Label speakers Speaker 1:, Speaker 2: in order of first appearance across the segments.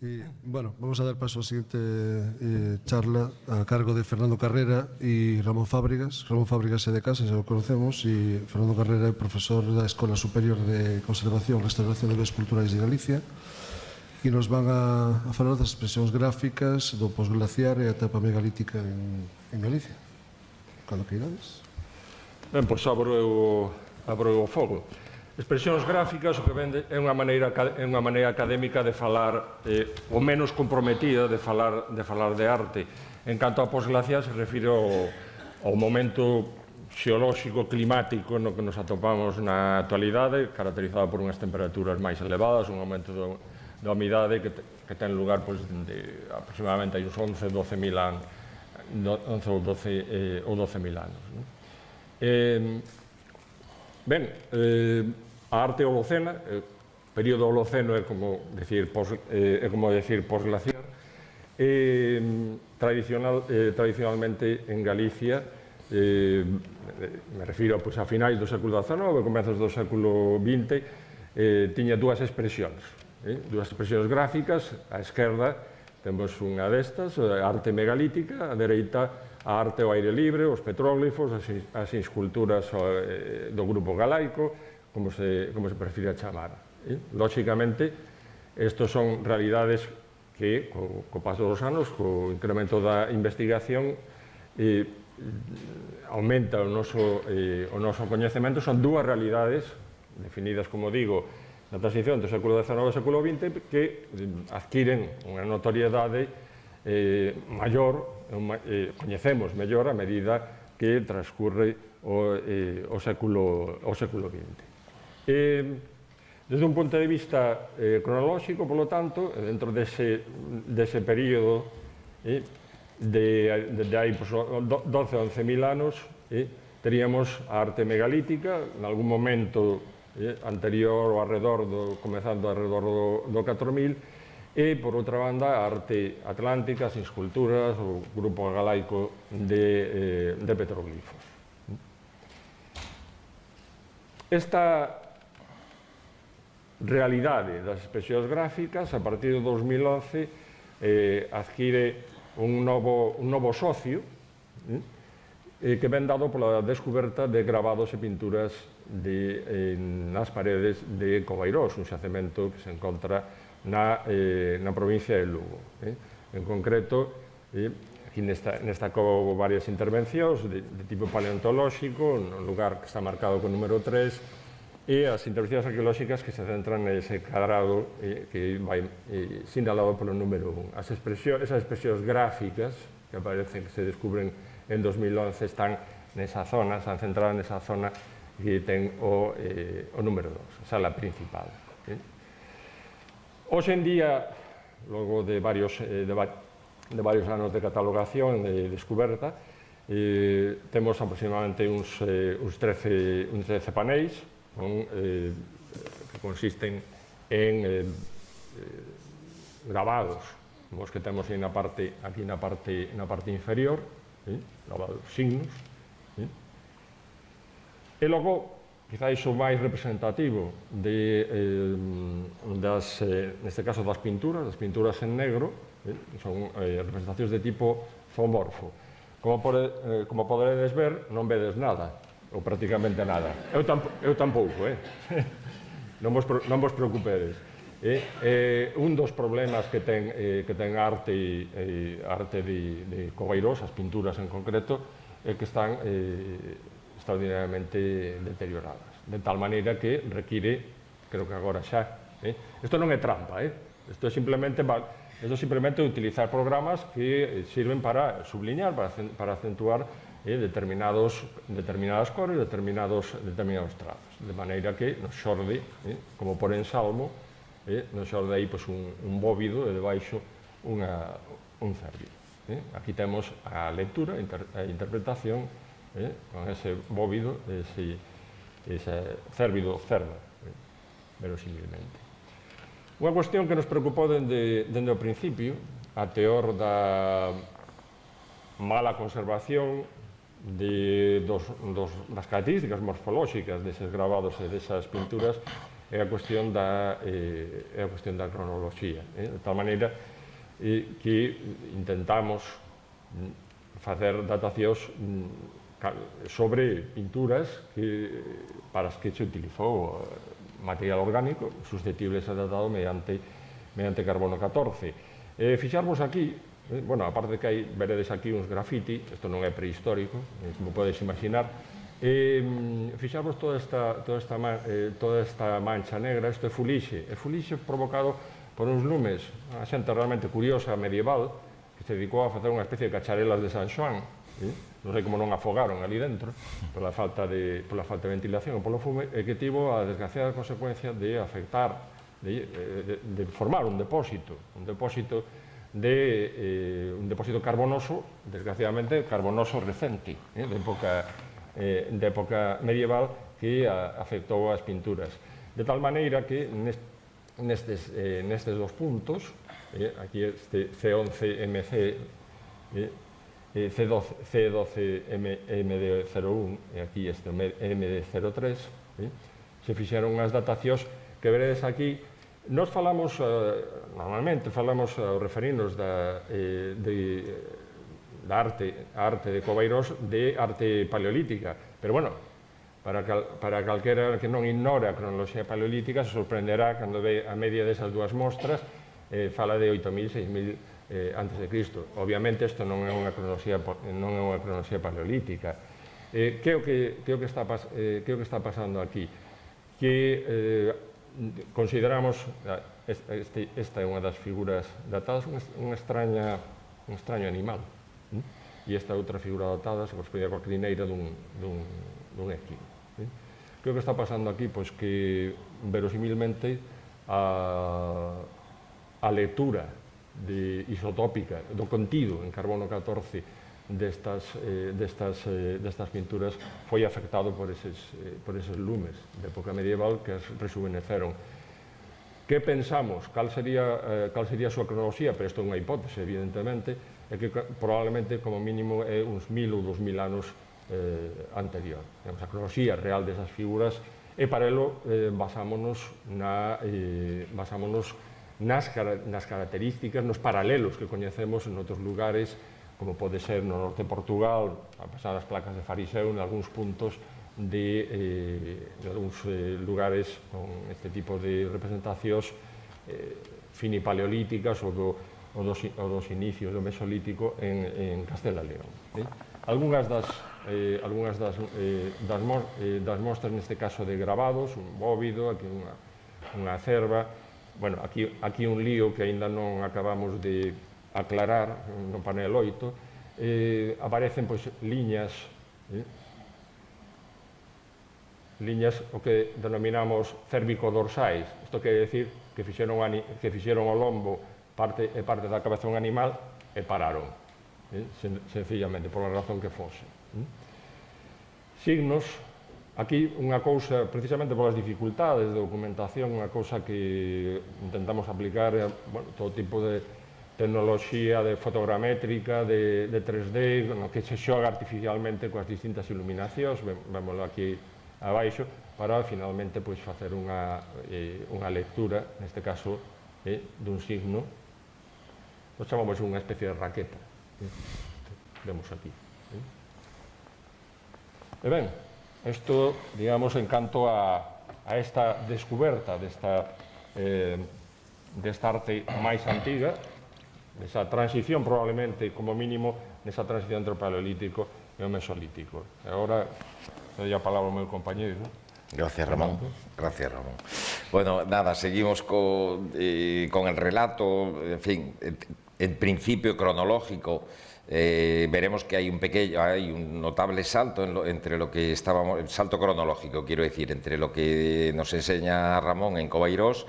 Speaker 1: Y, bueno, vamos a dar paso a la siguiente charla a cargo de Fernando Carrera y Ramón Fábregas. Ramón Fábregas é de casa, xa lo conocemos, e Fernando Carrera é profesor da Escola Superior de Conservación e Restauración de Bens Culturais de Galicia, e nos van a falar das expresións gráficas do posglaciar e a etapa megalítica en Galicia. Cando que irades?
Speaker 2: Ben, pois abro o fogo. Expresións gráficas o que vende é unha maneira académica de falar, o menos comprometida de falar de arte. En canto a posglaciar, se refire ao momento xeolóxico, climático no que nos atopamos na actualidade, caracterizado por unhas temperaturas máis elevadas, un aumento da humidade que ten lugar de aproximadamente uns 11 ou 12.000 anos. Ben, a arte holocena, o período holoceno é como decir posglaciar, tradicionalmente en Galicia, me refiro a finais do século XIX, comezos do século XX, tiña dúas expresións gráficas. A esquerda temos unha destas, a arte megalítica, a dereita a arte ao aire libre, os petróglifos, as esculturas do grupo galaico, como se prefira chamar. Lóxicamente, estos son realidades que, co paso dos anos, co incremento da investigación, aumenta o noso coñecemento. Son dúas realidades definidas, como digo, na transición do século XIX ao século XX, que adquiren unha notoriedade maior, coñecemos mellor a medida que transcurre o século XX. Desde un punto de vista cronolóxico, polo tanto, dentro dese período de hai 12 ou 11.000 anos, teríamos a arte megalítica, en algún momento anterior ou comezando alrededor do 4.000, e, por outra banda, a arte atlántica, as esculturas, o grupo galaico de petróglifos. Esta realidade das expresións gráficas, a partir de 2011, adquire un novo socio, que ven dado pola descoberta de gravados e pinturas nas paredes de Covairós, un xacemento que se encontra na provincia de Lugo. En concreto, aquí nesta houve varias intervencións de tipo paleontolóxico, no lugar que está marcado con número 3, e as intervencións arqueolóxicas que se centran nese cadrado que vai sinalado polo número 1. Esas expresións gráficas que aparecen, que se descubren en 2011, están centradas nesa zona que ten o número 2, a sala principal. Hoxe en día, logo de varios anos de catalogación e de descoberta, temos aproximadamente uns 13 paneis que consisten en grabados, os que temos aquí na parte inferior, grabados signos, e logo, quizáis o máis representativo neste caso das pinturas en negro, son representacións de tipo zoomorfo. Como poderedes ver, non vedes nada, ou prácticamente nada. Eu tampouco, non vos preocupedes. Un dos problemas que ten a arte de Covairós, as pinturas en concreto, é que están extraordinariamente deterioradas, de tal maneira que require, creo que agora xa, isto non é trampa, isto é simplemente utilizar programas que sirven para subliñar, para acentuar determinadas cores, determinados trazos, de maneira que nos xorde, como por ensalmo, nos xorde aí un bóvido e debaixo un cérvido. Aquí temos a lectura, a interpretación, con ese bóvido, ese cérvido cerda, verosímilmente. Unha cuestión que nos preocupou dende o principio, a teor da mala conservación das características morfolóxicas deses gravados e desas pinturas, é a cuestión da cronoloxía, de tal maneira que intentamos facer datacións sobre pinturas para as que se utilizou material orgánico susceptibles a datado mediante carbono 14. Fixarmos aquí, bueno, aparte que veredes aquí uns grafiti, isto non é prehistórico, como podes imaginar, fixarmos toda esta mancha negra, isto é fulixe provocado por uns lumes, a xente realmente curiosa medieval que se dedicou a facer unha especie de cacharelas de San Xoán, non sei como non afogaron ali dentro pola falta de ventilación e polo fume, e que tivo a desgraciada consecuencia de afectar, de formar un depósito carbonoso, desgraciadamente carbonoso recente, de época medieval, que afectou as pinturas. De tal maneira que nestes dos puntos, aquí este C11MC, C12MD01 e aquí este MD03, se fixeron unhas datacións que veredes aquí. Nos falamos, normalmente falamos ao referirnos da arte de Covairós, de arte paleolítica, pero bueno, para calquera que non ignora a cronoloxía paleolítica se sorprenderá cando ve a media desas dúas mostras, fala de 8.000, 6.000 antes de Cristo. Obviamente isto non é unha cronoloxía paleolítica. Que é o que está pasando aquí? Que consideramos, esta é unha das figuras datadas, un extraño animal, e esta outra figura datada se corresponde coa crineira dun equino. Que é o que está pasando aquí? Pois que, verosimilmente, a lectura isotópica do contido en carbono 14 destas pinturas foi afectado por eses lumes de época medieval que as rejuveneceron. Que pensamos? Cal sería a súa cronoloxía? Pero isto é unha hipótese, evidentemente, é que probablemente, como mínimo, é uns 1.000 ou 2.000 anos anterior. A cronoloxía real desas figuras, e para elo basámonos nas características, nos paralelos que coñecemos en outros lugares, como pode ser no norte de Portugal, a pesar das placas de fariseu, en algúns puntos de algúns lugares con este tipo de representacións finipaleolíticas ou dos inicios do Mesolítico en Castela e León. Algúnas das mostras, neste caso de grabados, un bóvido, aquí unha cerva, bueno, aquí un lío que aínda non acabamos de aclarar no panel 8, aparecen liñas, o que denominamos cérvico-dorsais. Isto quere decir que fixeron o lombo parte da cabeza dun animal e pararon, sencillamente, por a razón que fose. Signos, aquí unha cousa, precisamente polas dificultades de documentación, unha cousa que intentamos aplicar, todo tipo de tecnoloxía de fotogramétrica, de 3D, que se xoga artificialmente coas distintas iluminacións, vémoslo aquí abaixo, para finalmente facer unha lectura, neste caso, dun signo, nos chamamos unha especie de raqueta. Vemos aquí. E ben, isto, digamos, en canto a esta descoberta desta arte máis antiga, desa transición, probablemente, como mínimo, nesa transición entre o paleolítico e o mesolítico. E agora, doy a palabra ao meu compañeiro.
Speaker 3: Gracias, Ramón. Gracias, Ramón. Bueno, nada, seguimos con el relato, en fin, en principio cronológico. Veremos que hay un notable salto entre lo que estábamos, salto cronológico, quiero decir, entre lo que nos enseña Ramón en Covairós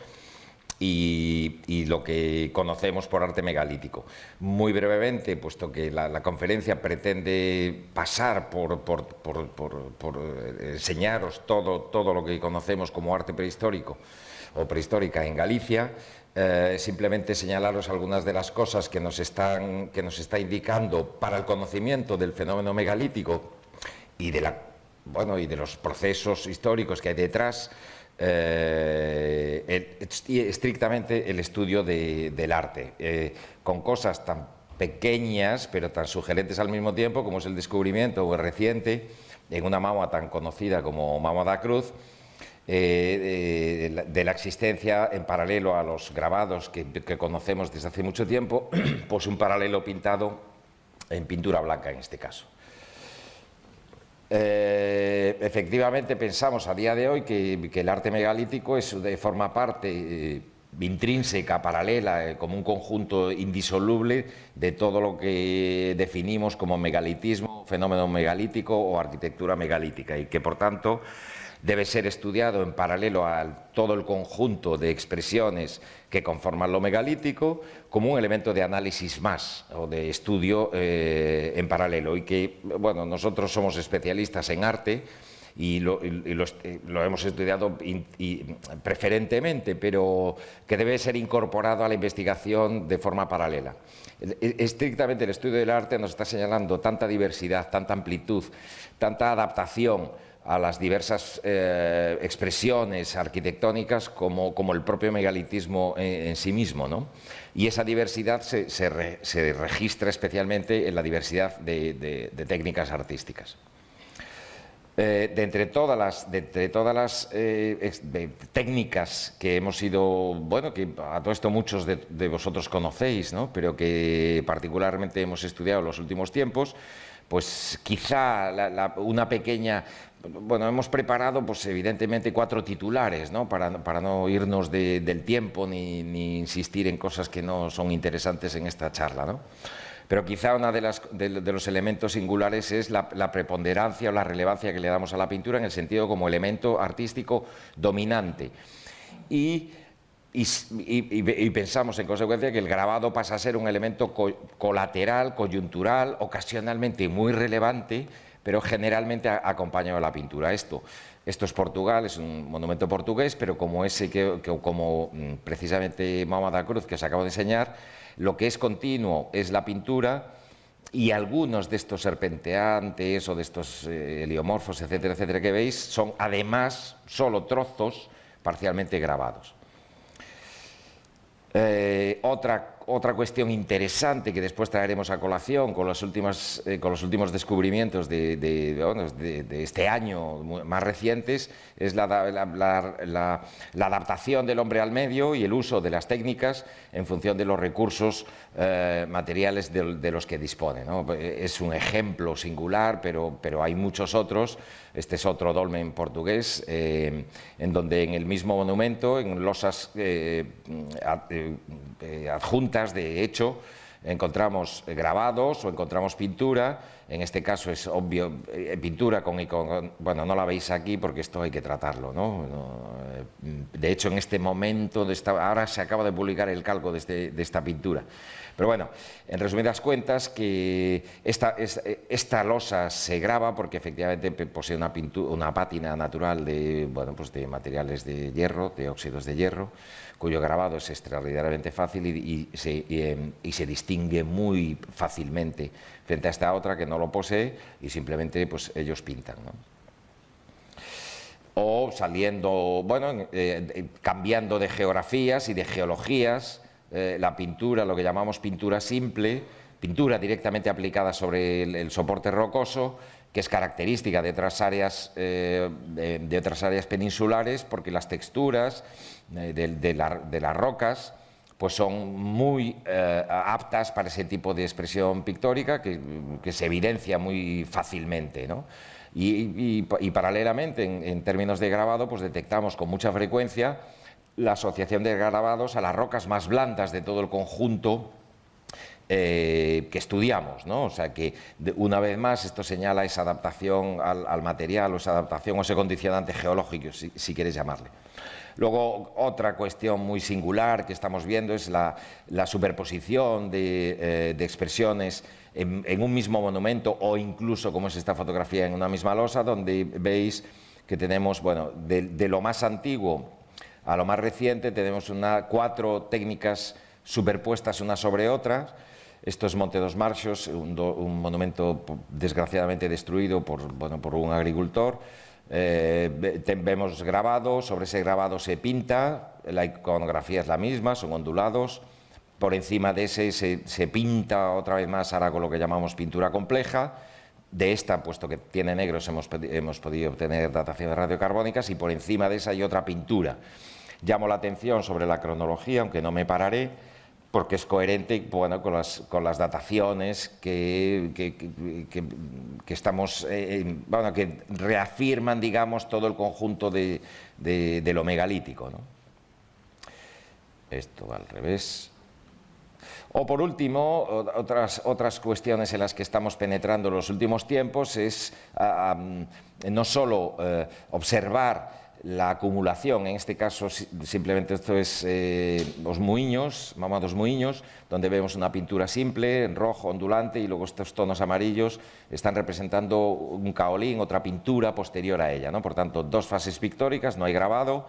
Speaker 3: y lo que conocemos por arte megalítico. Muy brevemente, puesto que la conferencia pretende pasar por enseñaros todo lo que conocemos como arte prehistórico o prehistórica en Galicia, simplemente señalaros algunas de las cosas que nos está indicando para el conocimiento del fenómeno megalítico y de los procesos históricos que hay detrás. estrictamente el estudio del arte, con cosas tan pequeñas pero tan sugerentes al mismo tiempo, como es el descubrimiento o el reciente en una mama tan conocida como Mama da Cruz, de la existencia en paralelo a los grabados que conocemos desde hace mucho tiempo, pues un paralelo pintado en pintura blanca en este caso. Efectivamente pensamos a día de hoy que el arte megalítico forma parte intrínseca, paralela, como un conjunto indisoluble de todo lo que definimos como megalitismo, fenómeno megalítico o arquitectura megalítica, y que por tanto debe ser estudiado en paralelo a todo el conjunto de expresiones que conforman lo megalítico como un elemento de análisis más o de estudio en paralelo, y que, bueno, nosotros somos especialistas en arte y lo hemos estudiado preferentemente, pero que debe ser incorporado a la investigación de forma paralela. Estrictamente el estudio del arte nos está señalando tanta diversidad, tanta amplitud, tanta adaptación a las diversas expresiones arquitectónicas como el propio megalitismo en sí mismo, ¿no? Y esa diversidad se registra especialmente en la diversidad de técnicas artísticas. De entre todas las técnicas que hemos ido, bueno, que a todo esto muchos de vosotros conocéis, ¿no?, pero que particularmente hemos estudiado en los últimos tiempos, pues quizá una pequeña... Bueno, hemos preparado, pues evidentemente, 4 titulares, ¿no?, para no irnos del tiempo ni insistir en cosas que no son interesantes en esta charla, ¿no? Pero quizá uno de los elementos singulares es la preponderancia o la relevancia que le damos a la pintura en el sentido como elemento artístico dominante. Y pensamos, en consecuencia, que el grabado pasa a ser un elemento colateral, coyuntural, ocasionalmente muy relevante, pero generalmente acompañado de la pintura. Esto es Portugal, es un monumento portugués, pero como como precisamente Mama da Cruz, que os acabo de enseñar, lo que es continuo es la pintura, y algunos de estos serpenteantes o de estos heliomorfos, etcétera, etcétera, que veis, son además solo trozos parcialmente grabados. Otra cuestión interesante que después traeremos a colación con los últimos descubrimientos de este año más recientes es la adaptación del hombre al medio y el uso de las técnicas en función de los recursos materiales de los que dispone, ¿no? Es un ejemplo singular, pero hay muchos otros. Este es otro dolmen portugués, en donde en el mismo monumento, en losas adjuntas, de hecho, encontramos grabados o encontramos pintura. En este caso es obvio, pintura bueno, no la veis aquí porque esto hay que tratarlo, ¿no? De hecho, en este momento, ahora se acaba de publicar el calco de esta pintura. Pero bueno, en resumidas cuentas, que esta losa se graba porque efectivamente posee una pátina natural de materiales de hierro, de óxidos de hierro, cuyo grabado es extraordinariamente fácil y se distingue muy fácilmente frente a esta otra que no lo posee y simplemente pues ellos pintan, ¿no? O saliendo, bueno, cambiando de geografías y de geologías, la pintura, lo que llamamos pintura simple, pintura directamente aplicada sobre el soporte rocoso, que es característica de otras áreas peninsulares, porque las texturas de las rocas pues son muy aptas para ese tipo de expresión pictórica que se evidencia muy fácilmente, ¿no? Y paralelamente, en términos de grabado, pues detectamos con mucha frecuencia la asociación de grabados a las rocas más blandas de todo el conjunto que estudiamos, ¿no? O sea que, una vez más, esto señala esa adaptación al material, o esa adaptación o ese condicionante geológico, si quieres llamarle. Luego, otra cuestión muy singular que estamos viendo es la superposición de expresiones en un mismo monumento, o incluso, como es esta fotografía, en una misma losa, donde veis que tenemos, bueno, de lo más antiguo a lo más reciente, tenemos 4 técnicas superpuestas unas sobre otras. Esto es Monte dos Marxos, un monumento desgraciadamente destruido por un agricultor, vemos grabado, sobre ese grabado se pinta, la iconografía es la misma, son ondulados, por encima de ese se pinta otra vez más, ahora con lo que llamamos pintura compleja. De esta, puesto que tiene negros, hemos podido obtener dataciones radiocarbónicas, y por encima de esa hay otra pintura. Llamo la atención sobre la cronología, aunque no me pararé, porque es coherente, bueno, con las dataciones que estamos, bueno, que reafirman, digamos, todo el conjunto de lo megalítico, ¿no? Esto va al revés. O por último, otras cuestiones en las que estamos penetrando en los últimos tiempos es no solo observar la acumulación, en este caso simplemente esto es los muiños, mamados muiños, donde vemos una pintura simple, en rojo, ondulante, y luego estos tonos amarillos están representando un caolín, otra pintura posterior a ella, ¿no? Por tanto, dos fases pictóricas, no hay grabado,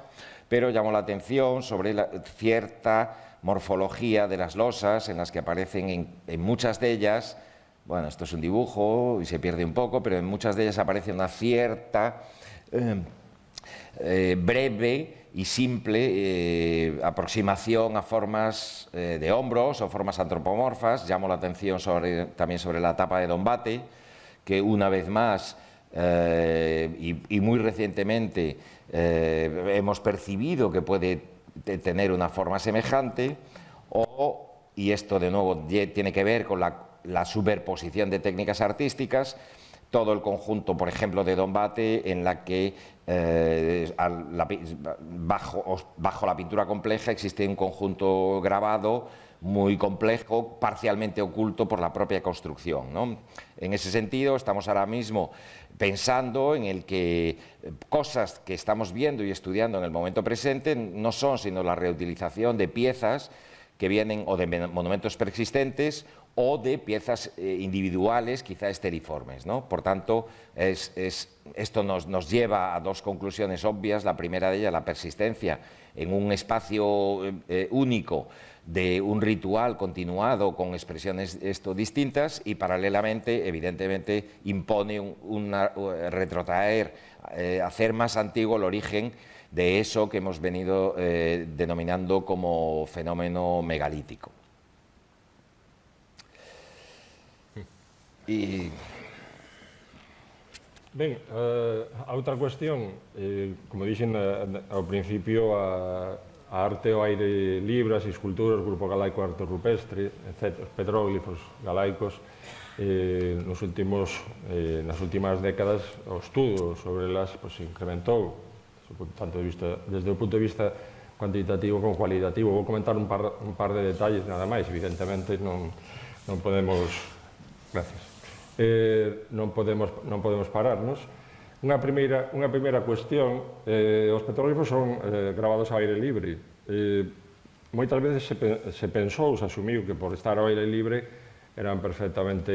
Speaker 3: pero llamo la atención sobre cierta morfología de las losas, en las que aparecen en muchas de ellas, bueno, esto es un dibujo y se pierde un poco, pero en muchas de ellas aparece una cierta breve y simple aproximación a formas de hombros o formas antropomorfas. Llamo la atención también sobre la tapa de Dombate, que una vez más y muy recientemente hemos percibido que puede tener una forma semejante, y esto de nuevo tiene que ver con la superposición de técnicas artísticas, todo el conjunto, por ejemplo, de Dombate, en la que bajo la pintura compleja existe un conjunto grabado muy complejo, parcialmente oculto por la propia construcción, ¿no? En ese sentido, estamos ahora mismo pensando en el que cosas que estamos viendo y estudiando en el momento presente no son sino la reutilización de piezas que vienen o de monumentos preexistentes o de piezas individuales, quizá esteriformes, ¿no? Por tanto, esto nos lleva a dos conclusiones obvias. La primera de ellas, la persistencia en un espacio único de un ritual continuado con expresiones distintas, y paralelamente, evidentemente, impone retrotraer, hacer más antiguo el origen de eso que hemos venido denominando como fenómeno megalítico.
Speaker 2: Ben, a outra cuestión, como dixen ao principio, a arte ao aire libre, as esculturas, o grupo galaico arte rupestre, etc., os petróglifos galaicos, nas últimas décadas o estudo sobre elas se incrementou, tanto desde o punto de vista cuantitativo como cualitativo. Vou comentar un par de detalles nada máis. Evidentemente non podemos... Gracias. Non podemos pararnos. Unha primeira cuestión, os petróglifos son gravados ao aire libre. Moitas veces se pensou, se asumiu que por estar ao aire libre eran perfectamente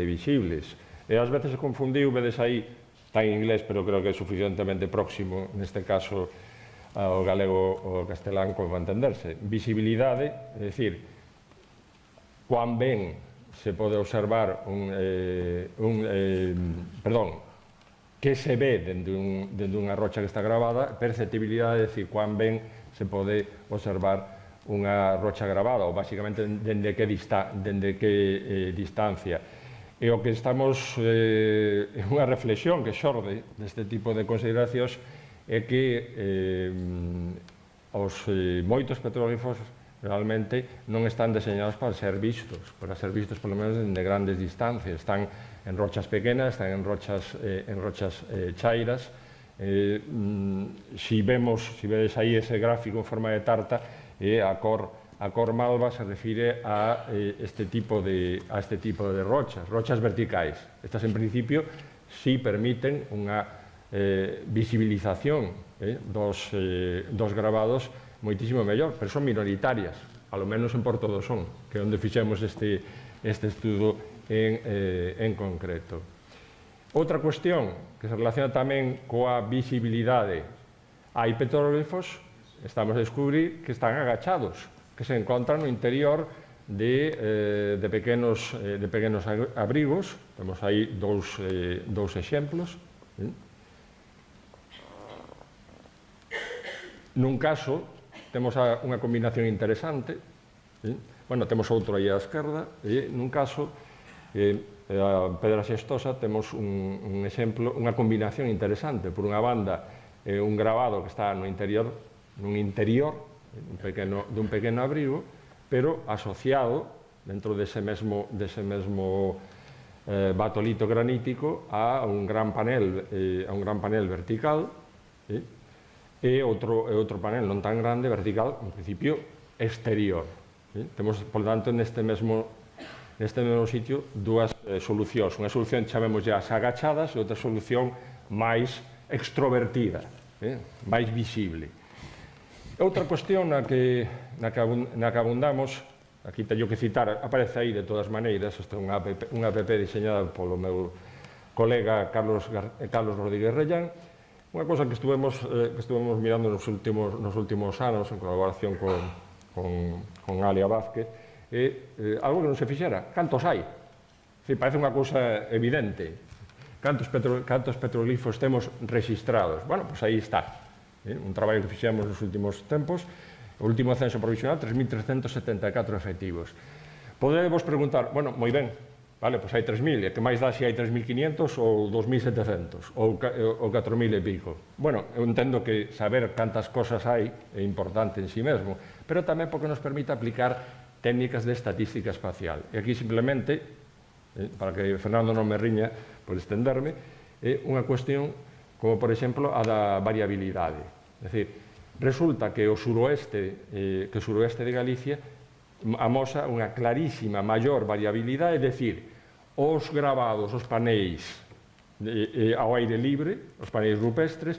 Speaker 2: visibles. E ás veces se confundiu, vedes aí, está en inglés, pero creo que é suficientemente próximo, neste caso, ao galego ou ao castelán, como para entenderse. Visibilidade, é dicir, cuán ben se pode observar que se ve dende unha rocha que está grabada, perceptibilidade, é dicir, cuán ben se pode observar unha rocha grabada, ou basicamente dende que distancia. E o que estamos, unha reflexión que xorde deste tipo de consideracións é que os moitos petróglifos realmente non están deseñados para ser vistos polo menos de grandes distancias. Están en rochas pequenas, están en rochas chairas. Si vedes aí ese gráfico en forma de tarta, a cor malva se refire a este tipo de rochas verticais. Estas, en principio, sí permiten unha visibilización dos grabados moitísimo mellor, pero son minoritarias, alo menos en Porto do Son, que é onde fixemos este estudo en concreto. Outra cuestión que se relaciona tamén coa visibilidade. Hai petróglifos, estamos a descubrir, que están agachados, que se encontran no interior de pequenos abrigos. Temos aí dous exemplos. Nun caso, temos unha combinación interesante, bueno, temos outro aí á esquerda, e nun caso, a Pedra Xestosa, temos un exemplo, unha combinación interesante. Por unha banda, un gravado que está no interior, dun pequeno abrigo, pero asociado, dentro dese mesmo batolito granítico, a un gran panel vertical, e outro panel non tan grande, vertical, en principio, exterior. Temos, por tanto, neste mesmo sitio, dúas solucións. Unha solución, chamemos as agachadas, e outra solución máis extrovertida, máis visible. Outra cuestión na que abundamos, aquí teño que citar, aparece aí de todas maneiras, esta é unha app diseñada polo meu colega Carlos Rodríguez Rellán, unha cousa que estuvemos mirando nos últimos anos en colaboración con Alia Vázquez, é algo que non se fixera. Cantos hai? Parece unha cousa evidente. Cantos petroglifos temos registrados? Bueno, pois aí está. Un traballo que fixemos nos últimos tempos, o último censo provisional, 3.374 efectivos. Podemos preguntar, bueno, moi ben, vale, pois hai 3.000, e que máis dá se hai 3.500 ou 2.700, ou 4.000 e pico. Bueno, eu entendo que saber cantas cosas hai é importante en sí mesmo, pero tamén porque nos permite aplicar técnicas de estatística espacial. E aquí simplemente, para que Fernando non me riña por estenderme, é unha cuestión como, por exemplo, a da variabilidade. É dicir, resulta que o suroeste de Galicia amosa unha clarísima maior variabilidade, é dicir, os gravados, os paneis ao aire libre, os paneis rupestres,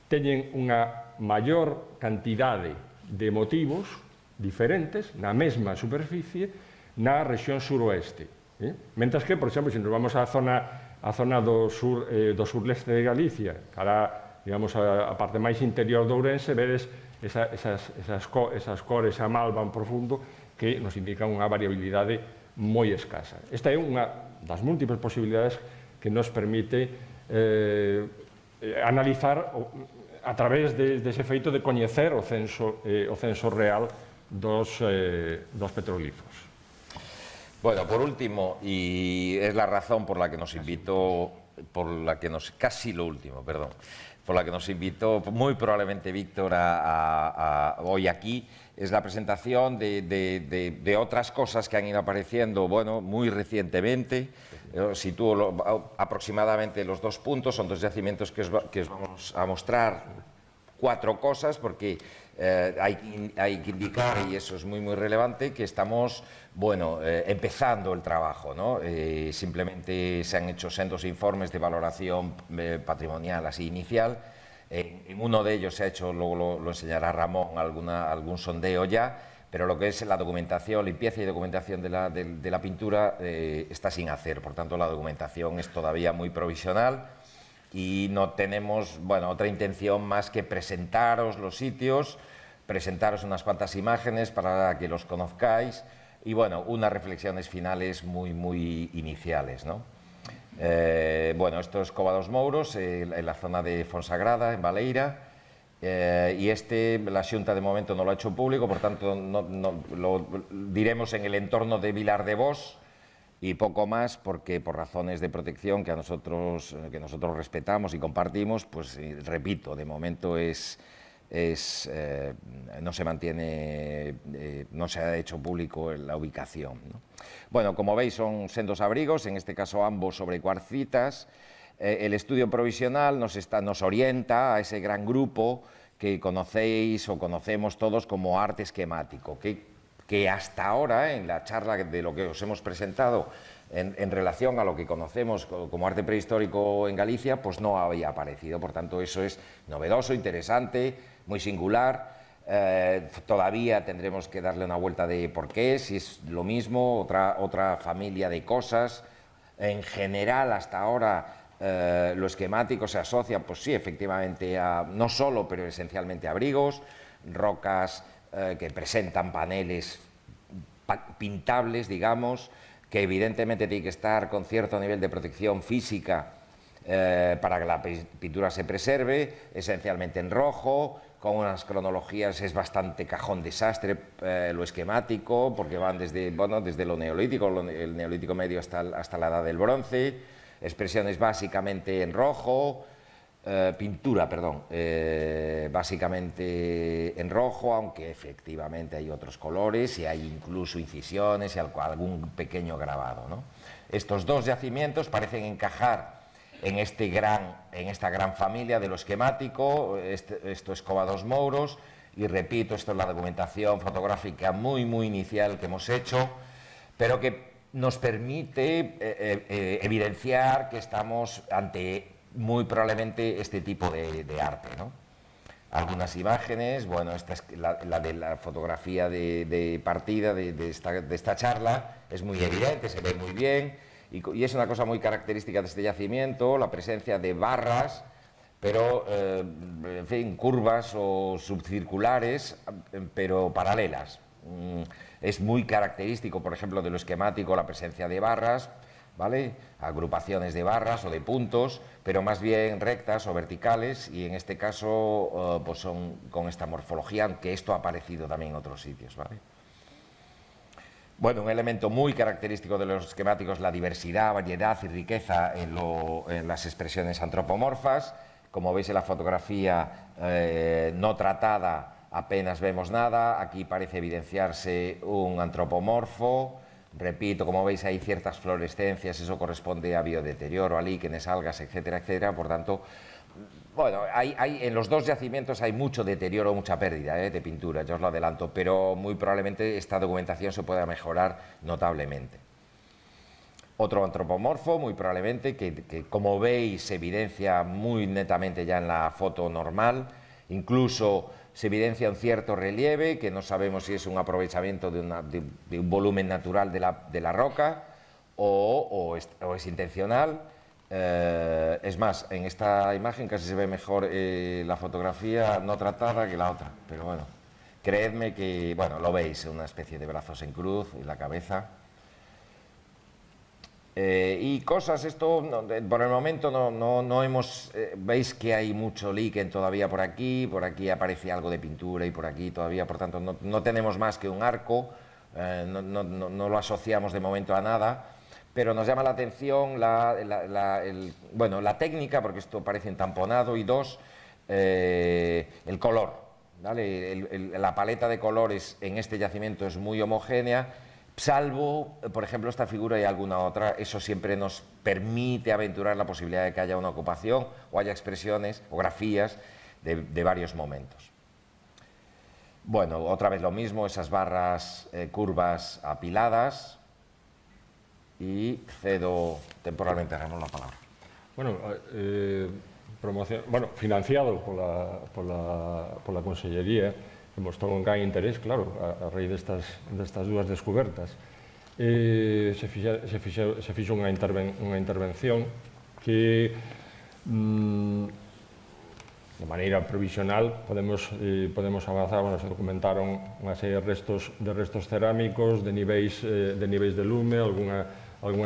Speaker 2: teñen unha maior cantidade de motivos diferentes na mesma superficie na rexión suroeste. Mentres que, por exemplo, se nos vamos á zona do surleste de Galicia, cara, digamos, a parte máis interior de Ourense, vedes esas cores a malva en profundo que nos indican unha variabilidade moi escasa. Esta é unha das múltiples posibilidades que nos permite analizar a través dese feito de coñecer o censo real dos petroglifos.
Speaker 3: Bueno, por último, y es la razón por la que nos invitó, casi lo último, perdón, por la que nos invitó muy probablemente Víctor hoy aquí, es la presentación de otras cosas que han ido apareciendo, bueno, muy recientemente. Sitúo aproximadamente los 2 puntos, son 2 yacimientos que os vamos a mostrar 4 cosas, porque hay que indicar, y eso es muy relevante, que estamos, bueno, empezando el trabajo, ¿no? Simplemente se han hecho sendos informes de valoración patrimonial así inicial. En uno de ellos se ha hecho, luego lo enseñará Ramón, algún sondeo ya, pero lo que es la documentación, limpieza y documentación de la pintura está sin hacer. Por tanto, la documentación es todavía muy provisional y no tenemos, bueno, otra intención más que presentaros los sitios, presentaros unas cuantas imágenes para que los conozcáis y, bueno, unas reflexiones finales muy iniciales, ¿no? Bueno, esto es Cova dos Mouros, en la zona de Fonsagrada, en Baleira, y la Xunta de momento no lo ha hecho público, por tanto lo diremos en el entorno de Vilar de Bos y poco más, porque por razones de protección que nosotros respetamos y compartimos, pues repito, de momento no se mantiene, no se ha hecho público la ubicación, ¿no? Bueno, como veis son sendos abrigos, en este caso ambos sobre cuarcitas. El estudio provisional nos orienta a ese gran grupo que conocéis o conocemos todos como arte esquemático, que hasta ahora, en la charla de lo que os hemos presentado en relación a lo que conocemos como arte prehistórico en Galicia, pues no había aparecido. Por tanto, eso es novedoso, interesante, muy singular. Todavía tendremos que darle una vuelta de por qué, si es lo mismo, otra familia de cosas. En general, hasta ahora, lo esquemático se asocia, pues sí, efectivamente, no solo, pero esencialmente a abrigos, rocas que presentan paneles pintables, digamos, que evidentemente tiene que estar con cierto nivel de protección física para que la pintura se preserve, esencialmente en rojo, con unas cronologías, es bastante cajón desastre lo esquemático, porque van desde, bueno, desde lo neolítico, el neolítico medio hasta la edad del bronce, expresiones básicamente en rojo, pintura, perdón, básicamente en rojo, aunque efectivamente hay otros colores y hay incluso incisiones y algún pequeño grabado, ¿no? Estos dos yacimientos parecen encajar en esta gran familia de lo esquemático. Esto es Cova dos Mouros, y repito, esto es la documentación fotográfica muy inicial que hemos hecho, pero que nos permite evidenciar que estamos ante muy probablemente este tipo de arte, ¿no? Algunas imágenes, bueno, esta es la de la fotografía de partida de esta charla, es muy evidente, se ve muy bien, y es una cosa muy característica de este yacimiento, la presencia de barras, pero, en fin, curvas o subcirculares, pero paralelas. Es muy característico, por ejemplo, de lo esquemático, la presencia de barras, ¿vale? Agrupaciones de barras o de puntos, pero más bien rectas o verticales, y en este caso pues son con esta morfología, aunque esto ha aparecido también en otros sitios, ¿vale? Bueno, un elemento muy característico de los esquemáticos, la diversidad, variedad y riqueza en las expresiones antropomorfas. Como veis en la fotografía no tratada apenas vemos nada, aquí parece evidenciarse un antropomorfo. Repito, como veis hay ciertas fluorescencias, eso corresponde a biodeterioro, a líquenes, algas, etcétera, etcétera. Por tanto, bueno, en los dos yacimientos hay mucho deterioro, mucha pérdida de pintura, ya os lo adelanto, pero muy probablemente esta documentación se pueda mejorar notablemente. Otro antropomorfo, muy probablemente, que como veis se evidencia muy netamente ya en la foto normal, incluso se evidencia un cierto relieve, que no sabemos si es un aprovechamiento de un volumen natural de la roca o es intencional. Es más, en esta imagen casi se ve mejor la fotografía no tratada que la otra, pero bueno, creedme que, bueno, lo veis, una especie de brazos en cruz y la cabeza. Y cosas, esto por el momento no hemos, veis que hay mucho líquen todavía por aquí aparece algo de pintura y por aquí todavía, por tanto no tenemos más que un arco, no lo asociamos de momento a nada, pero nos llama la atención la técnica, porque esto parece entamponado, y dos, el color, ¿vale? La paleta de colores en este yacimiento es muy homogénea, salvo, por ejemplo, esta figura y alguna otra. Eso siempre nos permite aventurar la posibilidad de que haya una ocupación o haya expresiones o grafías de varios momentos. Bueno, otra vez lo mismo, esas barras curvas apiladas, y cedo temporalmente a Ramón la palabra.
Speaker 2: Bueno, financiado por la Consellería, que mostrou un gran interés, claro, a raíz destas dúas descobertas. Se fixo unha intervención que, de maneira provisional, podemos avanzar. Bueno, se documentaron unha serie de restos cerámicos, de niveis de lume, algunha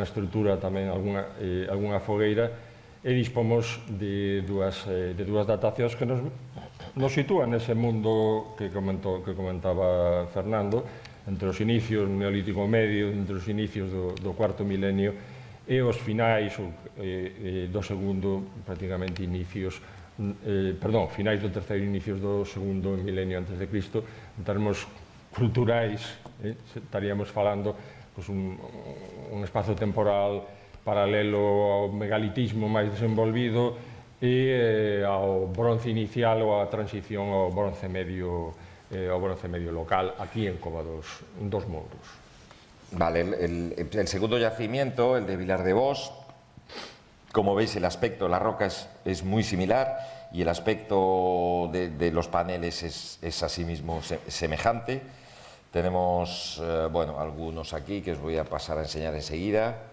Speaker 2: estrutura tamén, algunha fogueira, e dispomos de dúas datacións que nos sitúan nese mundo que comentaba Fernando, entre os inicios do Neolítico Medio, entre os inicios do cuarto milenio e os finais do segundo, prácticamente finais do terceiro, inicios do segundo milenio antes de Cristo. En termos culturais, estaríamos falando un espazo temporal paralelo ao megalitismo máis desenvolvido e ao bronce inicial ou a transición ao bronce medio local aquí en Cova dos Mouros.
Speaker 3: Vale, el segundo yacimiento, el de Vilar de Bos, como veis el aspecto de la roca es muy similar y el aspecto de los paneles es asimismo semejante. Tenemos, bueno, algunos aquí que os voy a pasar a enseñar enseguida.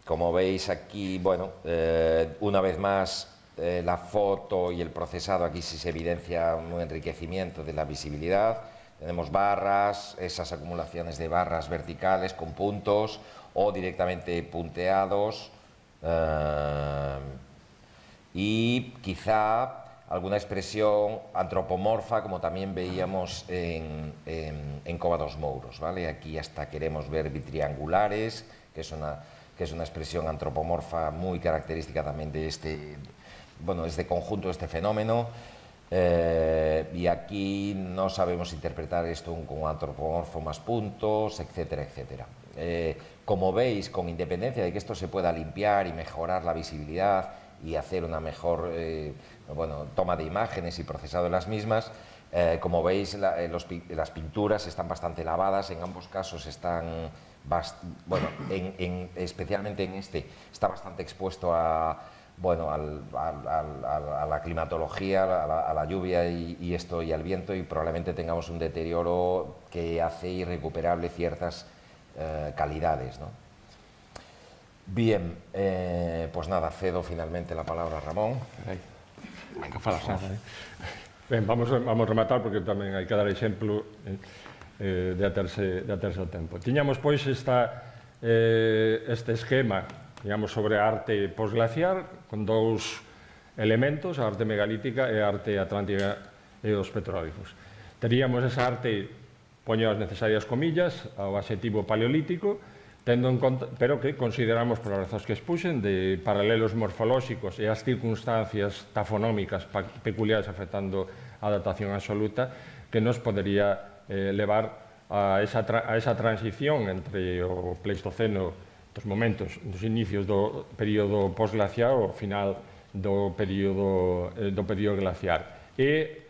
Speaker 3: Como veis aquí, bueno, una vez más, la foto y el procesado, aquí sí se evidencia un enriquecimiento de la visibilidad. Tenemos barras, esas acumulaciones de barras verticales con puntos o directamente punteados. Y quizá alguna expresión antropomorfa, como también veíamos en Cova dos Mouros, ¿vale? Aquí hasta queremos ver bitriangulares, que es una expresión antropomorfa muy característica también de este conjunto, de este fenómeno. Y aquí no sabemos interpretar esto como antropomorfo más puntos, etcétera, etcétera. Como veis, con independencia de que esto se pueda limpiar y mejorar la visibilidad y hacer una mejor toma de imágenes y procesado de las mismas, como veis, las pinturas están bastante lavadas, en ambos casos están, especialmente en este, está bastante expuesto a la climatología, a la lluvia y al viento, y probablemente tengamos un deterioro que hace irrecuperable ciertas calidades, ¿no? Bien, pues nada, cedo finalmente la palabra a Ramón.
Speaker 2: Venga, fala, Ben, vamos rematar, porque tamén hai que dar exemplo de aterse ao tempo. Tiñamos, pois, este esquema, digamos, sobre a arte posglaciar, con dous elementos, a arte megalítica e a arte atlántica e os petrólifos. Teríamos esa arte, poño as necesarias comillas, ao adxetivo paleolítico, tendo en conta, pero que consideramos, por as razóns que expuxen, de paralelos morfolóxicos e as circunstancias tafonómicas peculiares afectando a datación absoluta, que nos podería levar a esa transición entre o Pleistoceno, dos momentos, dos inicios do período posglaciar ao final do período glaciar. E,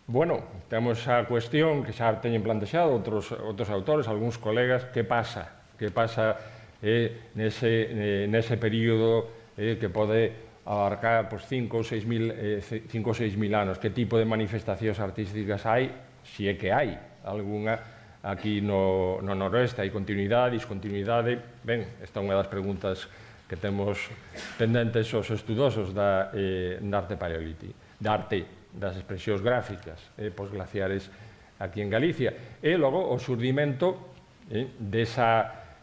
Speaker 2: bueno, temos a cuestión que xa teñen plantexado outros autores, algúns colegas, que pasa nese período que pode abarcar 5 ou 6 mil anos, que tipo de manifestacións artísticas hai, se é que hai algunha aquí no noroeste, hai continuidade, discontinuidade. Ben, esta é unha das preguntas que temos pendentes os estudosos da arte paleolítica, da arte das expresións gráficas posglaciares aquí en Galicia. E logo o xurdimento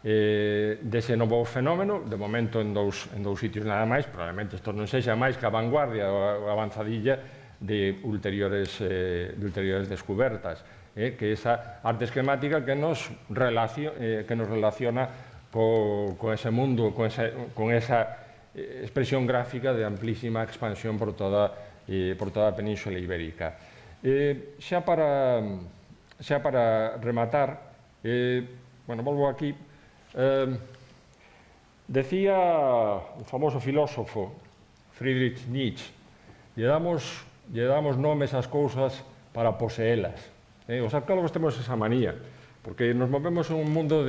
Speaker 2: dese novo fenómeno, de momento en dous sitios nada máis, probablemente isto non sexa máis que a vanguardia ou a avanzadilla de ulteriores descubertas, que esa arte esquemática que nos relaciona con ese mundo, con esa expresión gráfica de amplísima expansión por toda a Península Ibérica. Xa para rematar, volvo aquí. Decía o famoso filósofo Friedrich Nietzsche, lle damos nomes ás cousas para poseelas. Os arqueólogos temos esa manía, porque nos movemos en un mundo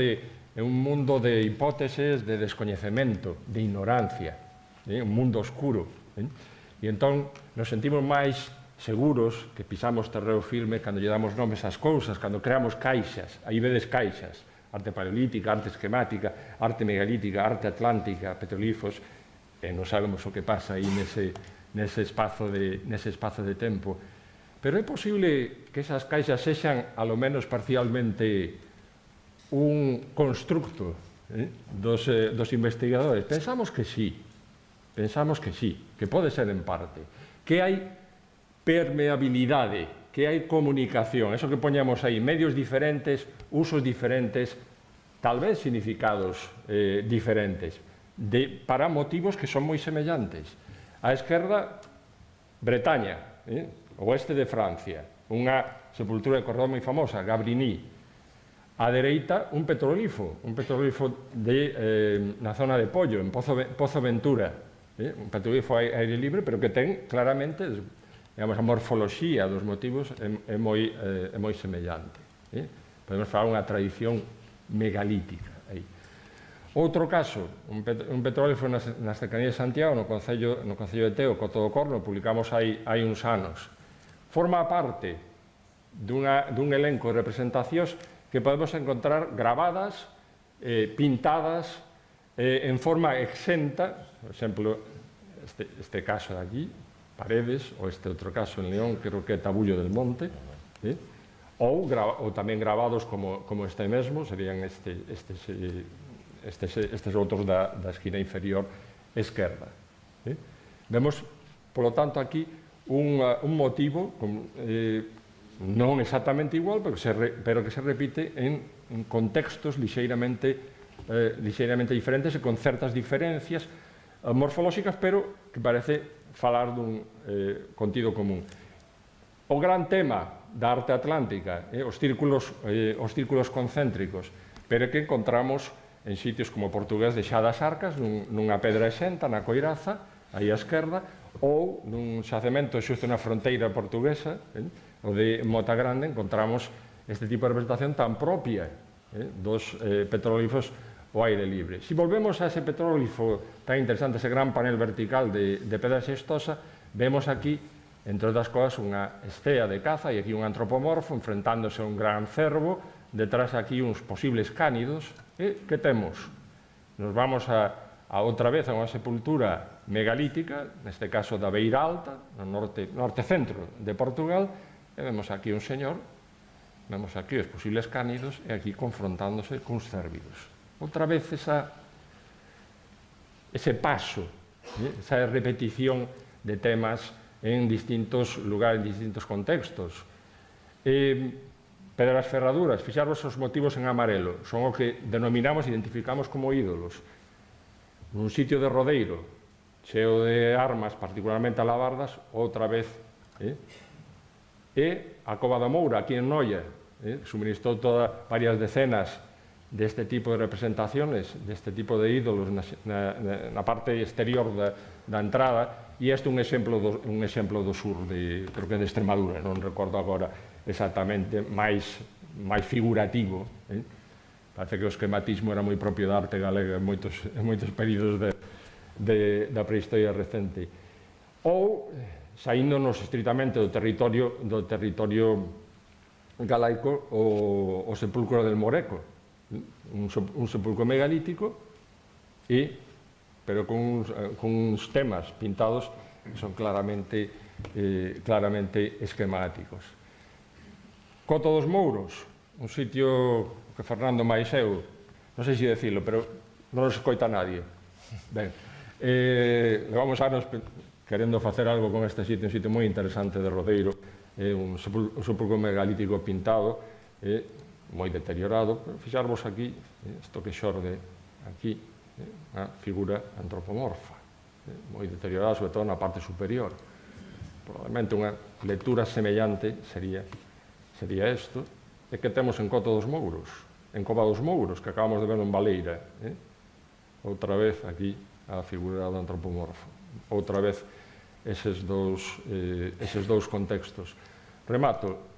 Speaker 2: de hipóteses, de descoñecemento, de ignorancia, un mundo oscuro. E entón nos sentimos máis seguros que pisamos terreo firme cando lle damos nomes ás cousas, cando creamos caixas, aí vedes caixas, arte paleolítica, arte esquemática, arte megalítica, arte atlántica, petrolíferos, e non sabemos o que pasa aí nese espazo de tempo. Pero é posible que esas caixas sexan, alo menos parcialmente, un constructo dos investigadores. Pensamos que sí, que pode ser en parte, que hai permeabilidade, que hai comunicación, eso que poñamos aí, medios diferentes, usos diferentes, tal vez significados diferentes, para motivos que son moi semellantes. A esquerda, Bretaña, oeste de Francia, unha sepultura de cordón moi famosa, Gabrigny. A dereita, un petrolifo na zona de Pollo, en Pozo Ventura, un petrolifo aire libre, pero que ten claramente, digamos, a morfoloxía dos motivos é moi semellante. Podemos falar unha tradición megalítica aí. Outro caso, un petrógrafo nas cercanías de Santiago, no Concello de Teo, Coto do Corno, publicamos hai uns anos. Forma parte dun elenco de representacións que podemos encontrar gravadas, pintadas, en forma exenta, por exemplo, este caso de aquí, Paredes, ou este outro caso en León, creo que é Tabullo del Monte, ou tamén gravados como este mesmo, serían estes outros da esquina inferior esquerda. Vemos, polo tanto, aquí un motivo non exactamente igual, pero que se repite en contextos lixeiramente diferentes e con certas diferencias morfolóxicas, pero que parece falar dun contido común. O gran tema da arte atlántica, os círculos concéntricos, pero que encontramos en sitios como Portugués de Xa das Arcas, nunha pedra exenta, na Coiraza, aí á esquerda, ou nun xacemento xusto na fronteira portuguesa, o de Mota Grande, encontramos este tipo de representación tan propia dos petrólifos ao aire libre. Se volvemos a ese petrólifo tan interesante, ese gran panel vertical de pedra xestosa, vemos aquí, entre outras cousas, unha escea de caza e aquí un antropomorfo enfrentándose a un gran cervo, detrás aquí uns posibles cánidos. E que temos? Nos vamos outra vez a unha sepultura megalítica, neste caso da Beira Alta, no norte-centro de Portugal, e vemos aquí un señor, vemos aquí os posibles cánidos e aquí confrontándose cuns cérvidos. Outra vez ese paso, esa repetición de temas en distintos lugares, en distintos contextos. Pedras ferraduras, fixaros os motivos en amarelo, son o que denominamos e identificamos como ídolos. Nun sitio de rodeiro, cheo de armas, particularmente alabardas, outra vez. E a Cova da Moura, aquí en Noia, suministrou varias decenas deste tipo de representaciones, deste tipo de ídolos na parte exterior da entrada, e este é un exemplo do sur, creo que de Extremadura, non recordo agora exactamente, máis figurativo. Parece que o esquematismo era moi propio da arte galega en moitos períodos da prehistoria recente. Ou, saíndonos estritamente do territorio galaico, o sepulcro del Moreco, un sepulcro megalítico, pero con uns temas pintados que son claramente esquemáticos. Coto dos Mouros, un sitio que Fernando máis eu, non sei se dicilo, pero non nos escoita nadie. Ben, levamos anos querendo facer algo con este sitio, un sitio moi interesante de rodeiro, un sepulcro megalítico pintado, moi deteriorado, pero fixarvos aquí, isto que xorde aquí, a figura antropomorfa, moi deteriorada, sobre todo na parte superior. Probablemente unha lectura semellante sería isto, e que temos en Coto dos Mouros, en Cova dos Mouros, que acabamos de ver en Baleira. Outra vez aquí a figura do antropomorfo. Outra vez eses dous contextos. Remato.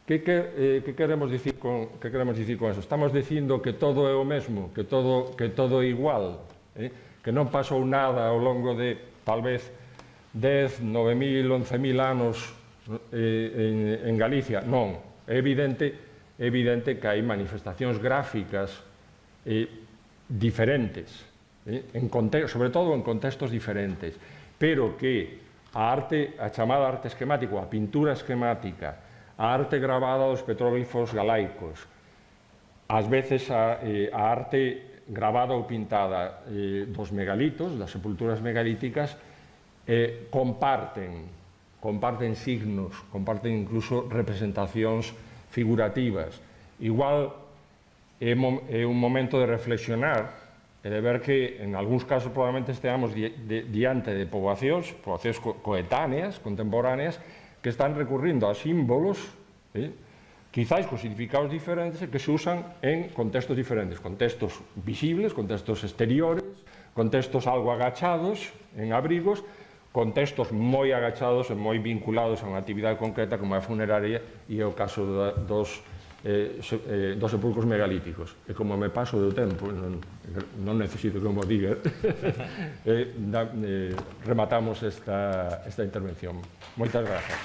Speaker 2: Que queremos dicir con eso? Estamos dicindo que todo é o mesmo, que todo é igual, que non pasou nada ao longo de, tal vez, 10, 9.000, 11.000 anos en Galicia. Non, é evidente que hai manifestacións gráficas diferentes, sobre todo en contextos diferentes, pero que a chamada arte esquemática, a pintura esquemática, a arte grabada dos petróglifos galaicos, ás veces a arte grabada ou pintada dos megalitos, das sepulturas megalíticas, comparten signos, comparten incluso representacións figurativas. Igual é un momento de reflexionar e de ver que en algúns casos probablemente esteamos diante de poboacións coetáneas, contemporáneas, que están recurrindo a símbolos, quizáis con significados diferentes, que se usan en contextos diferentes, contextos visibles, contextos exteriores, contextos algo agachados, en abrigos, contextos moi agachados e moi vinculados a unha actividade concreta como a funeraria e o caso dos sepulcros megalíticos. E como me paso do tempo, non necesito que me diga, rematamos esta intervención. Moitas grazas.